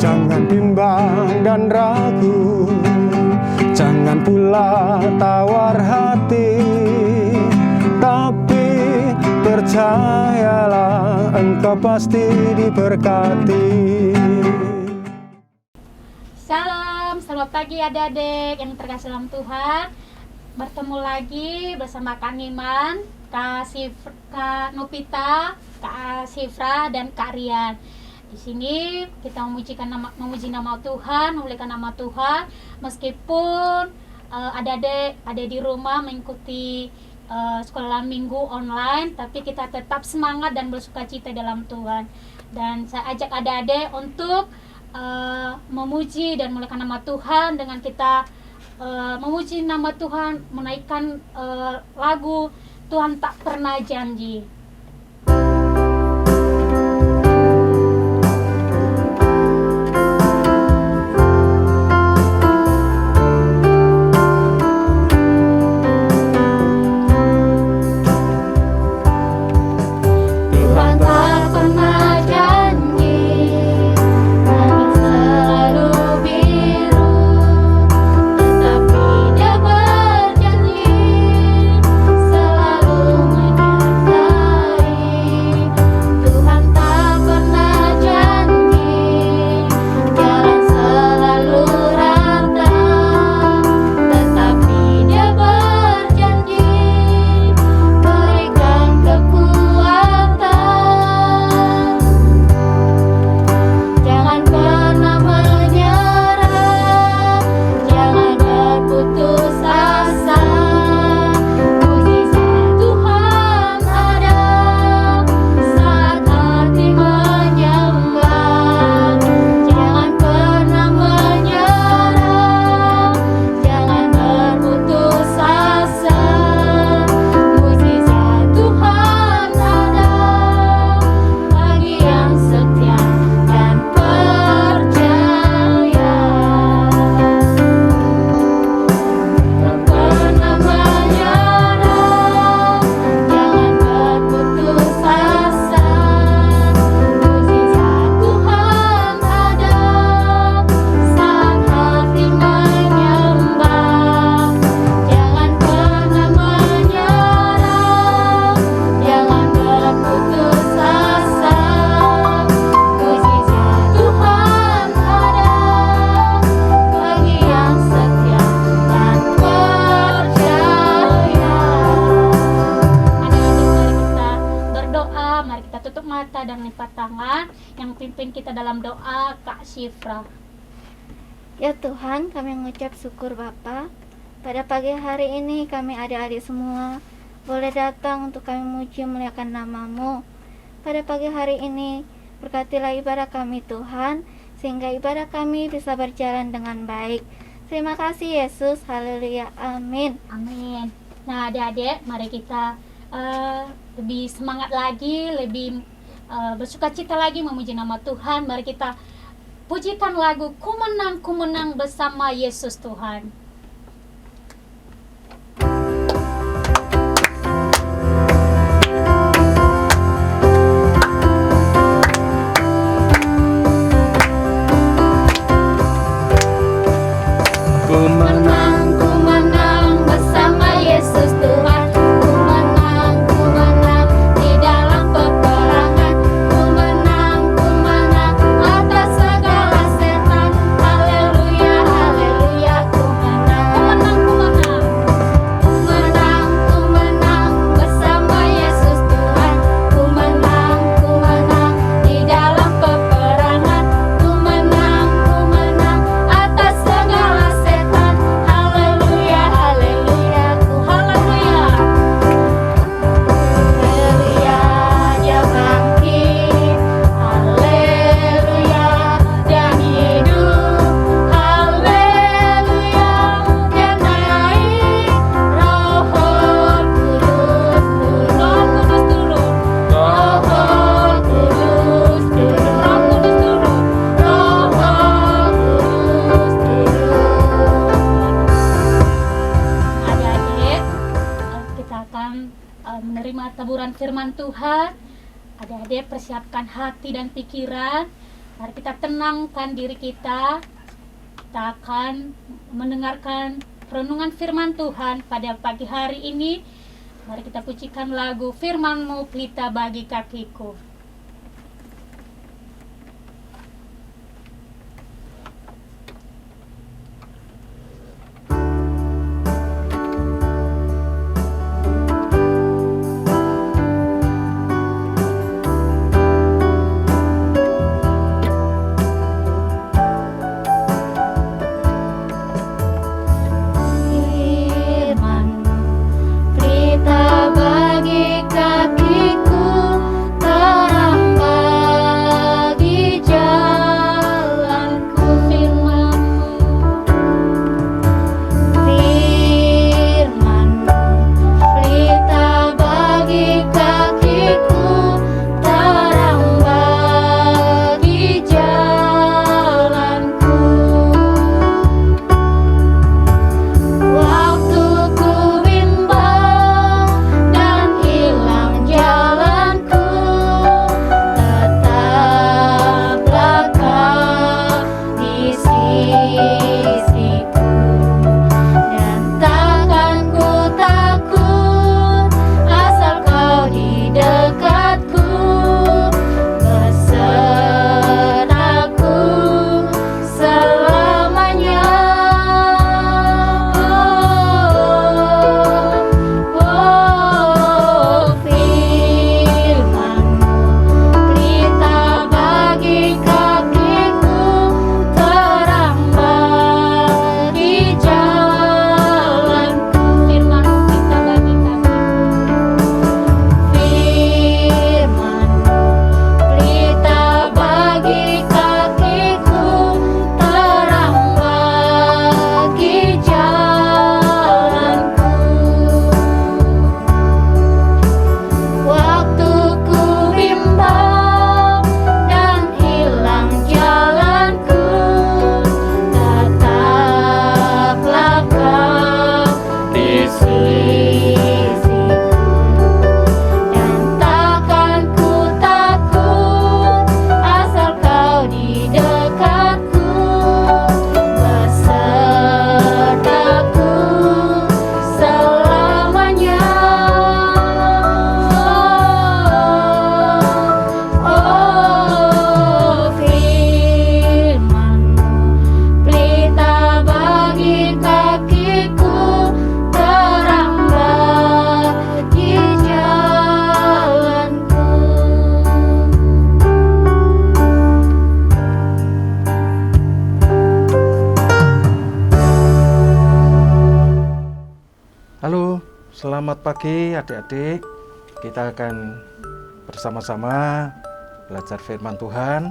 Jangan bimbang dan ragu, jangan pula tawar hati, tapi percayalah engkau pasti diberkati. Salam, selamat pagi adik-adik yang terkasih dalam Tuhan. Bertemu lagi bersama Kak Niman, Kak Nopita, Kak Sifra, dan Kak Rian. Di sini kita memuji nama Tuhan, memuliakan nama Tuhan, meskipun adik-adik ada di rumah mengikuti sekolah minggu online, tapi kita tetap semangat dan bersukacita dalam Tuhan. Dan saya ajak adik-adik untuk memuji dan memuliakan nama Tuhan dengan kita memuji nama Tuhan, menaikkan lagu Tuhan Tak Pernah Janji. Kita dalam doa, Kak Sifra. Ya Tuhan, kami mengucap syukur Bapa. Pada pagi hari ini kami adik-adik semua boleh datang untuk kami memuji memuliakan nama-Mu. Pada pagi hari ini berkatilah ibadah kami Tuhan, sehingga ibadah kami bisa berjalan dengan baik. Terima kasih Yesus, haleluya, amin. Amin. Nah adik-adik, mari kita lebih semangat lagi, lebih bersukacita lagi memuji nama Tuhan. Mari kita pujikan lagu Ku Menang bersama Yesus Tuhan. Ku menang bersama Yesus Tuhan. Ku menang di dalam peperangan. Ku menang atas segala setan. Haleluya, haleluya. Ku menang. Ku menang bersama Yesus Tuhan. Ku menang di dalam peperangan. Ku menang atas segala setan. Haleluya, haleluya. Haleluya. Haleluya, dia bangkit. Haleluya, dia hidup. Haleluya, dia naik. Roh Kudus turun. Roh Kudus turun. Adik-adik, kita akan menerima taburan firman Tuhan. Adik-adik persiapkan hati dan pikiran. Mari kita tenangkan diri kita. Kita akan mendengarkan renungan firman Tuhan pada pagi hari ini. Mari kita pujikan lagu Firman-Mu Pelita Bagi Kakiku. Halo, selamat pagi adik-adik. Kita akan bersama-sama belajar firman Tuhan.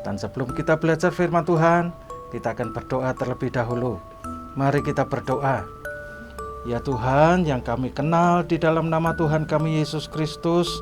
Dan sebelum kita belajar firman Tuhan, kita akan berdoa terlebih dahulu. Mari kita berdoa. Ya Tuhan yang kami kenal di dalam nama Tuhan kami Yesus Kristus,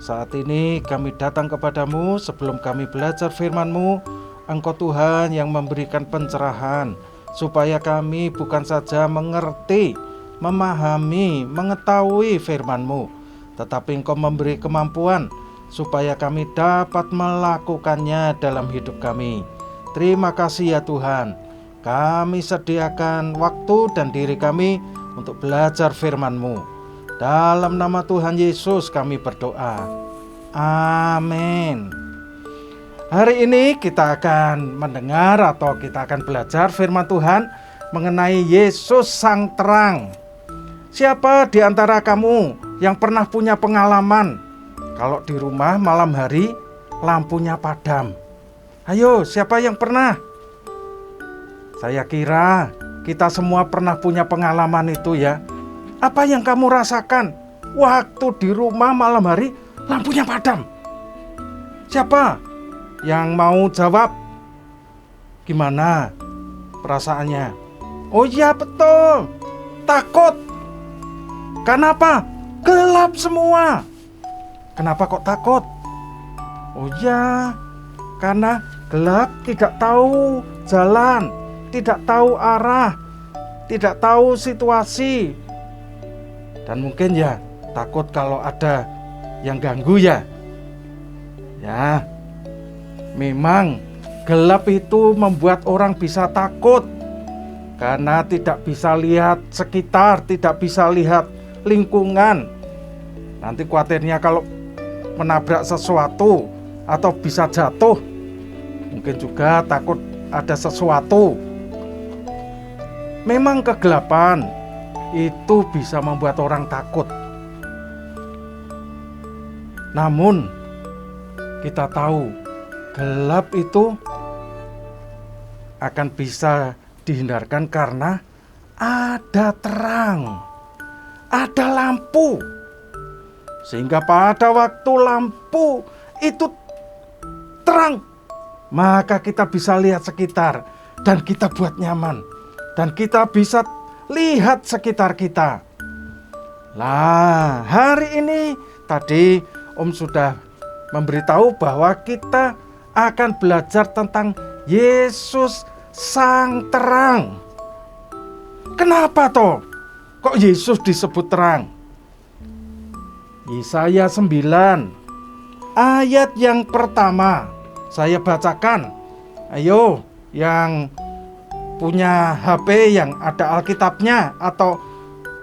saat ini kami datang kepadamu sebelum kami belajar firman-Mu. Engkau Tuhan yang memberikan pencerahan, supaya kami bukan saja mengerti, memahami, mengetahui firman-Mu, tetapi Engkau memberi kemampuan supaya kami dapat melakukannya dalam hidup kami. Terima kasih ya Tuhan. Kami sediakan waktu dan diri kami untuk belajar firman-Mu. Dalam nama Tuhan Yesus kami berdoa. Amin. Hari ini kita akan mendengar atau kita akan belajar firman Tuhan mengenai Yesus Sang Terang. Siapa di antara kamu yang pernah punya pengalaman kalau di rumah malam hari lampunya padam? Ayo, siapa yang pernah? Saya kira kita semua pernah punya pengalaman itu ya. Apa yang kamu rasakan waktu di rumah malam hari lampunya padam? Siapa yang mau jawab? Gimana perasaannya? Oh iya betul, takut. Kenapa? Gelap semua. Kenapa kok takut? Oh ya, karena gelap, tidak tahu jalan, tidak tahu arah, tidak tahu situasi. Dan mungkin ya takut kalau ada yang ganggu ya. Ya, Memang gelap itu membuat orang bisa takut karena tidak bisa lihat sekitar, tidak bisa lihat lingkungan. Nanti khawatirnya kalau menabrak sesuatu atau bisa jatuh. Mungkin juga takut ada sesuatu. Memang kegelapan itu bisa membuat orang takut. Namun kita tahu gelap itu akan bisa dihindarkan karena ada terang, ada lampu. Sehingga pada waktu lampu itu terang, maka kita bisa lihat sekitar dan kita buat nyaman. Dan kita bisa lihat sekitar kita. Lah, hari ini tadi Om sudah memberitahu bahwa kita akan belajar tentang Yesus Sang Terang. Kenapa toh? Kok Yesus disebut terang? Yesaya 9 ayat yang pertama saya bacakan. Ayo yang punya HP yang ada Alkitabnya atau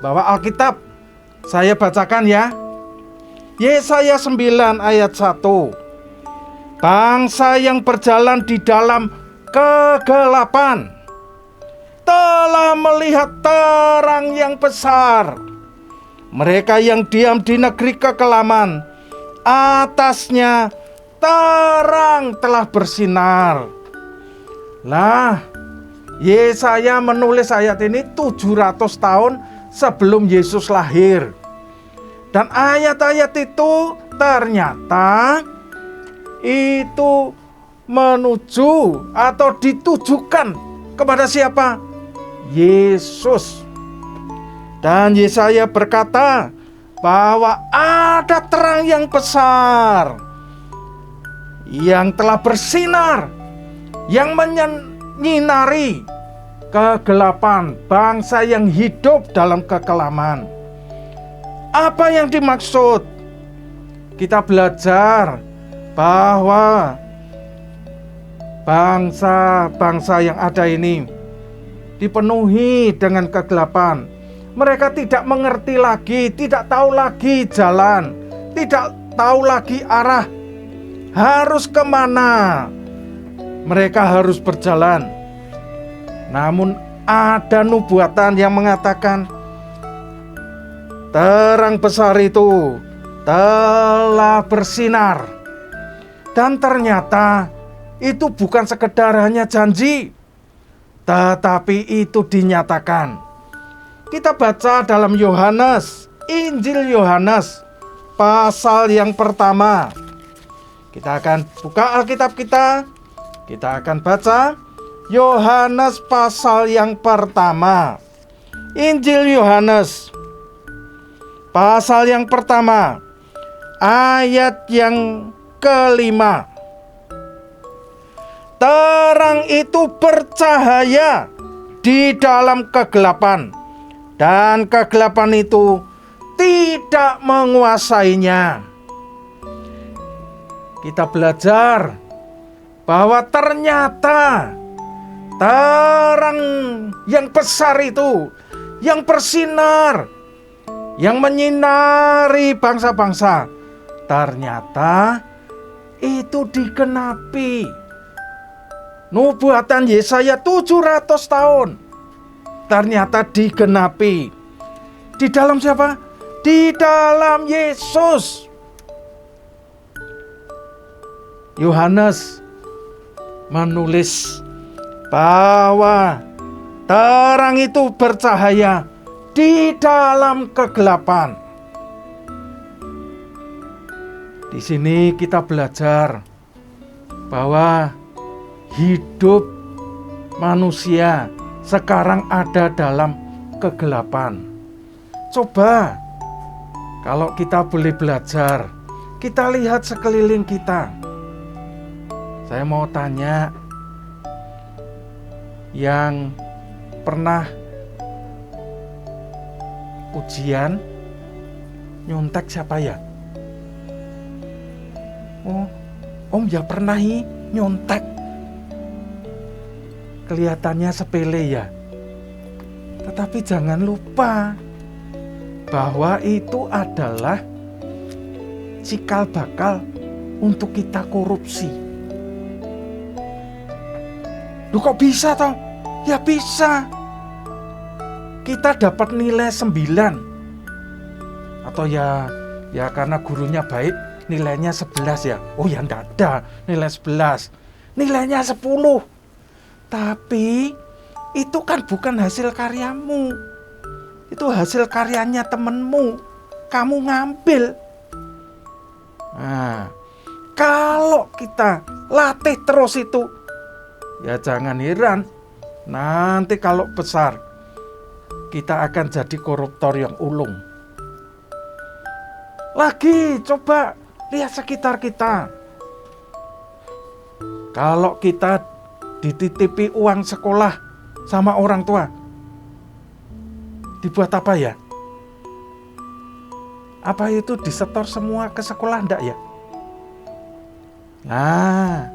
bawa Alkitab, saya bacakan ya. Yesaya 9 ayat 1. Bangsa yang berjalan di dalam kegelapan telah melihat terang yang besar. Mereka yang diam di negeri kekelaman, atasnya terang telah bersinar. Lah, Yesaya menulis ayat ini 700 tahun sebelum Yesus lahir. Dan ayat-ayat itu ternyata itu menuju atau ditujukan kepada siapa? Yesus. Dan Yesaya berkata bahwa ada terang yang besar yang telah bersinar, yang menyinari kegelapan bangsa yang hidup dalam kekelaman. Apa yang dimaksud? Kita belajar bahwa bangsa-bangsa yang ada ini dipenuhi dengan kegelapan. Mereka tidak mengerti lagi, tidak tahu lagi jalan, tidak tahu lagi arah, harus kemana mereka harus berjalan. Namun ada nubuatan yang mengatakan terang besar itu telah bersinar. Dan ternyata itu bukan sekedar hanya janji, tetapi itu dinyatakan. Kita baca dalam Yohanes, Injil Yohanes, pasal yang pertama. Kita akan buka Alkitab kita. Kita akan baca Yohanes pasal yang pertama. Injil Yohanes, pasal yang pertama, ayat yang kelima. Terang itu bercahaya di dalam kegelapan, dan kegelapan itu tidak menguasainya. Kita belajar bahwa ternyata terang yang besar itu, yang bersinar, yang menyinari bangsa-bangsa, ternyata itu digenapi. Nubuatan Yesaya 700 tahun ternyata digenapi. Di dalam siapa? Di dalam Yesus. Yohanes menulis bahwa terang itu bercahaya di dalam kegelapan. Di sini kita belajar bahwa hidup manusia sekarang ada dalam kegelapan. Coba kalau kita boleh belajar, kita lihat sekeliling kita. Saya mau tanya, yang pernah ujian nyontek siapa ya? Oh, Om ya pernah nyontek. Kelihatannya sepele ya. Tetapi jangan lupa bahwa itu adalah cikal bakal untuk kita korupsi. Loh kok bisa toh? Ya bisa. Kita dapat nilai 9. Atau ya karena gurunya baik, nilainya 11 ya. Oh ya enggak ada nilai 11. Nilainya 10. Tapi itu kan bukan hasil karyamu. Itu hasil karyanya temenmu. Kamu ngambil. Nah, kalau kita latih terus itu, ya jangan heran nanti kalau besar kita akan jadi koruptor yang ulung. Lagi coba lihat sekitar kita. Kalau kita dititipi uang sekolah sama orang tua, dibuat apa ya? Apa itu disetor semua ke sekolah enggak ya? Nah,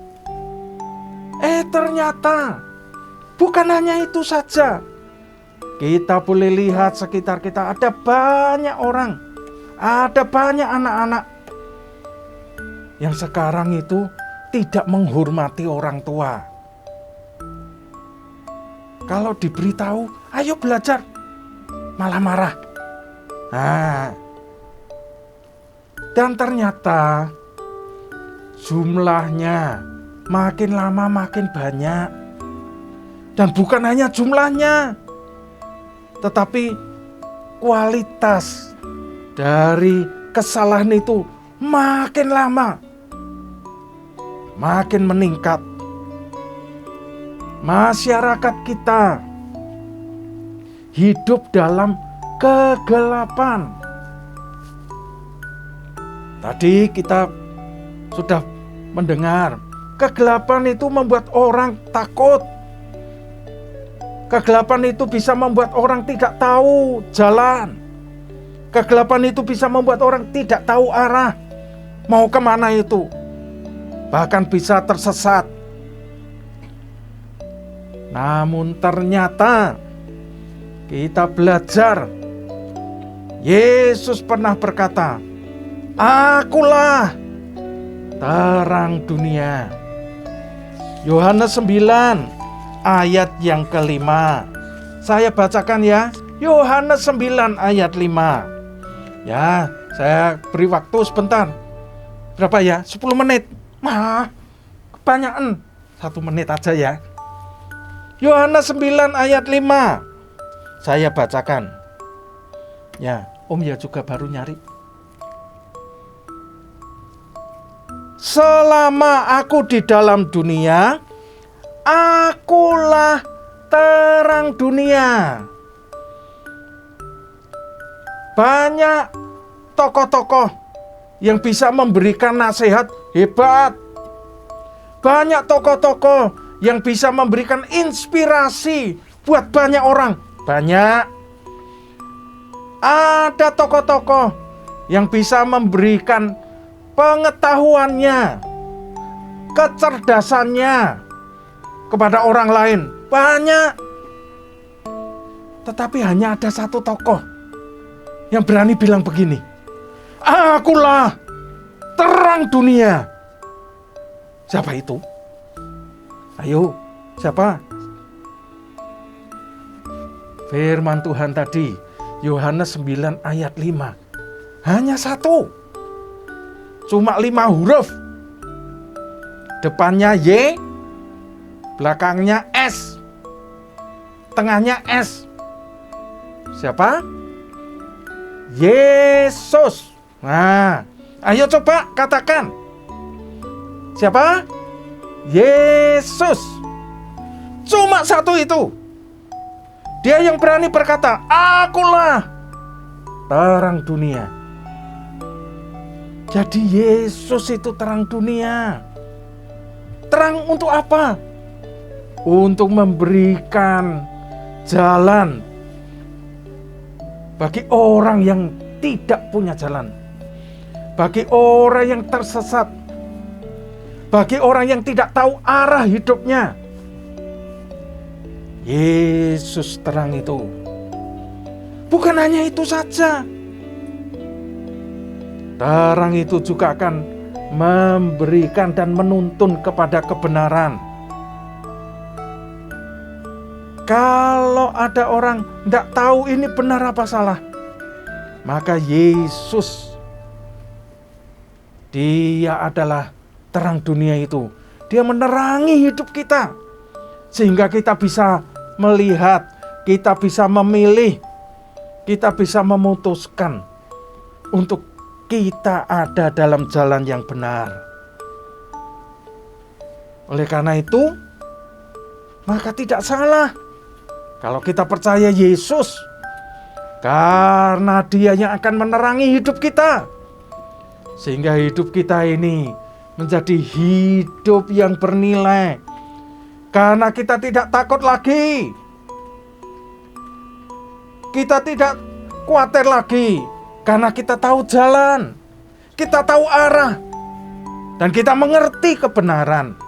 ternyata bukan hanya itu saja. Kita boleh lihat sekitar kita, ada banyak orang, ada banyak anak-anak yang sekarang itu tidak menghormati orang tua. Kalau diberitahu, ayo belajar, malah marah. Nah, dan ternyata jumlahnya makin lama makin banyak. Dan bukan hanya jumlahnya, tetapi kualitas dari kesalahan itu makin lama makin meningkat. Masyarakat kita hidup dalam kegelapan. Tadi kita sudah mendengar, kegelapan itu membuat orang takut. Kegelapan itu bisa membuat orang tidak tahu jalan. Kegelapan itu bisa membuat orang tidak tahu arah, mau kemana itu. Bahkan bisa tersesat. Namun ternyata kita belajar, Yesus pernah berkata, "Akulah terang dunia." Yohanes 9 ayat yang kelima. Saya bacakan ya. Yohanes 9 ayat 5. Ya, saya beri waktu sebentar. Berapa ya? 10 menit. Kebanyakan. 1 menit aja ya. Yohanes 9 ayat 5. Saya bacakan. Ya, Om ya juga baru nyari. Selama aku di dalam dunia, akulah terang dunia. Banyak tokoh-tokoh yang bisa memberikan nasihat hebat. Banyak tokoh-tokoh yang bisa memberikan inspirasi buat banyak orang. Banyak. Ada tokoh-tokoh yang bisa memberikan pengetahuannya, kecerdasannya kepada orang lain. Banyak. Tetapi hanya ada satu tokoh yang berani bilang begini, "Akulah terang dunia." Siapa itu? Ayo, siapa? Firman Tuhan tadi, Yohanes 9 ayat 5. Hanya satu. Cuma 5 huruf. Depannya Y, belakangnya S, tengahnya S. Siapa? Yesus. Nah, ayo coba katakan. Siapa? Yesus. Cuma satu itu. Dia yang berani berkata, "Akulah terang dunia." Jadi Yesus itu terang dunia. Terang untuk apa? Untuk memberikan jalan bagi orang yang tidak punya jalan, bagi orang yang tersesat, bagi orang yang tidak tahu arah hidupnya. Yesus terang itu. Bukan hanya itu saja. Terang itu juga akan memberikan dan menuntun kepada kebenaran. Kalau ada orang tidak tahu ini benar apa salah, maka Yesus, Dia adalah terang dunia itu. Dia menerangi hidup kita, sehingga kita bisa melihat, kita bisa memilih, kita bisa memutuskan untuk kita ada dalam jalan yang benar. Oleh karena itu, maka tidak salah kalau kita percaya Yesus, karena Dia yang akan menerangi hidup kita, sehingga hidup kita ini menjadi hidup yang bernilai. Karena kita tidak takut lagi, kita tidak khawatir lagi, karena kita tahu jalan, kita tahu arah, dan kita mengerti kebenaran.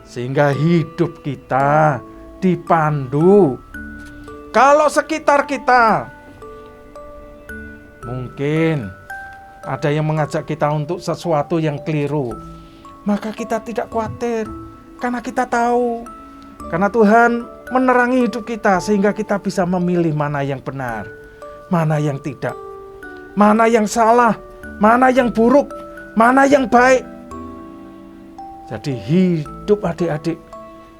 Sehingga hidup kita dipandu. Kalau sekitar kita mungkin ada yang mengajak kita untuk sesuatu yang keliru, maka kita tidak khawatir, karena kita tahu, karena Tuhan menerangi hidup kita, sehingga kita bisa memilih mana yang benar, mana yang tidak, mana yang salah, mana yang buruk, mana yang baik. Jadi hidup adik-adik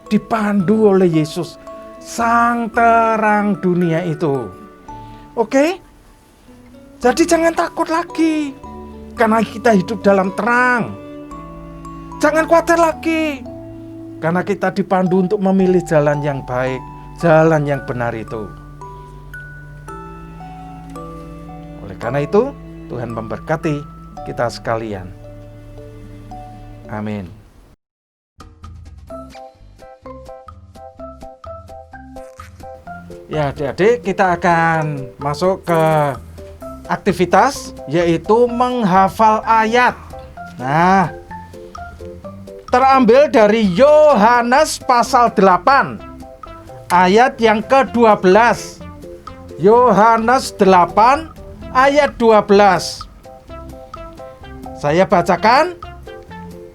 dipandu oleh Yesus, sang terang dunia itu. Oke? Jadi jangan takut lagi, karena kita hidup dalam terang. Jangan khawatir lagi, karena kita dipandu untuk memilih jalan yang baik, jalan yang benar itu. Oleh karena itu, Tuhan memberkati kita sekalian. Amin. Ya adik-adik, kita akan masuk ke aktivitas, yaitu menghafal ayat. Nah, terambil dari Yohanes pasal 8 ayat yang ke-12. Yohanes 8 ayat 12. Saya bacakan.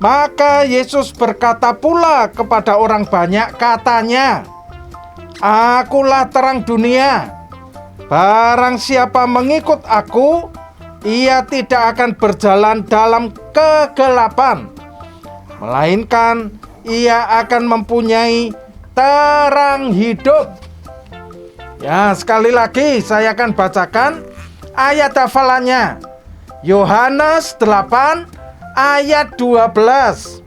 Maka Yesus berkata pula kepada orang banyak, katanya, Akulah terang dunia. Barang siapa mengikut aku, ia tidak akan berjalan dalam kegelapan, melainkan ia akan mempunyai terang hidup. Ya, sekali lagi saya akan bacakan ayat hafalannya. Yohanes 8 ayat 12.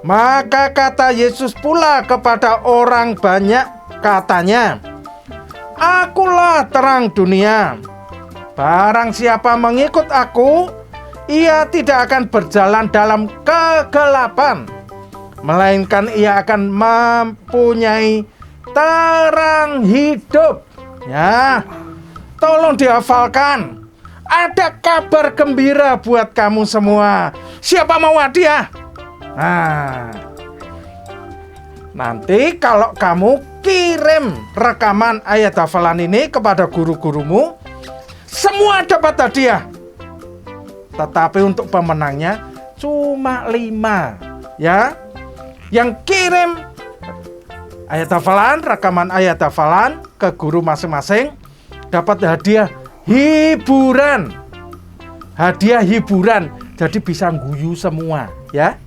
Maka kata Yesus pula kepada orang banyak, katanya, Akulah terang dunia. Barang siapa mengikut aku, ia tidak akan berjalan dalam kegelapan, melainkan ia akan mempunyai terang hidup. Ya, tolong dihafalkan. Ada kabar gembira buat kamu semua. Siapa mau hadiah? Nah, nanti kalau kamu kirim rekaman ayat hafalan ini kepada guru-gurumu, semua dapat hadiah. Tetapi untuk pemenangnya cuma 5, ya. Yang kirim ayat hafalan, rekaman ayat hafalan ke guru masing-masing dapat hadiah hiburan. Hadiah hiburan. Jadi bisa guyu semua, ya.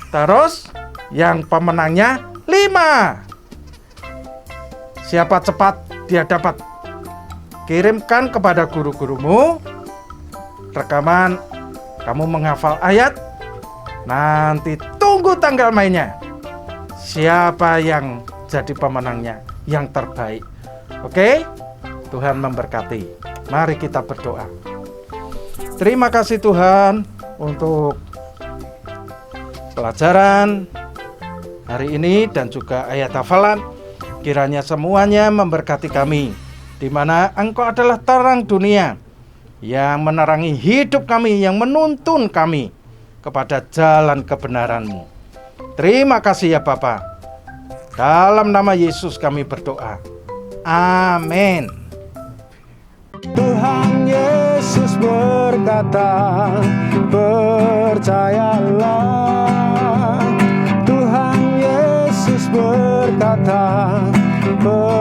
Terus yang pemenangnya 5. Siapa cepat dia dapat. Kirimkan kepada guru-gurumu rekaman kamu menghafal ayat. Nanti tunggu tanggal mainnya. Siapa yang jadi pemenangnya yang terbaik. Oke? Tuhan memberkati. Mari kita berdoa. Terima kasih Tuhan untuk pelajaran hari ini dan juga ayat hafalan. Kiranya semuanya memberkati kami, di mana Engkau adalah terang dunia yang menerangi hidup kami, yang menuntun kami kepada jalan kebenaran-Mu. Terima kasih ya Bapa. Dalam nama Yesus kami berdoa. Amin. Tuhan Yesus berkata, percayalah. Tuhan Yesus berkata, percayalah.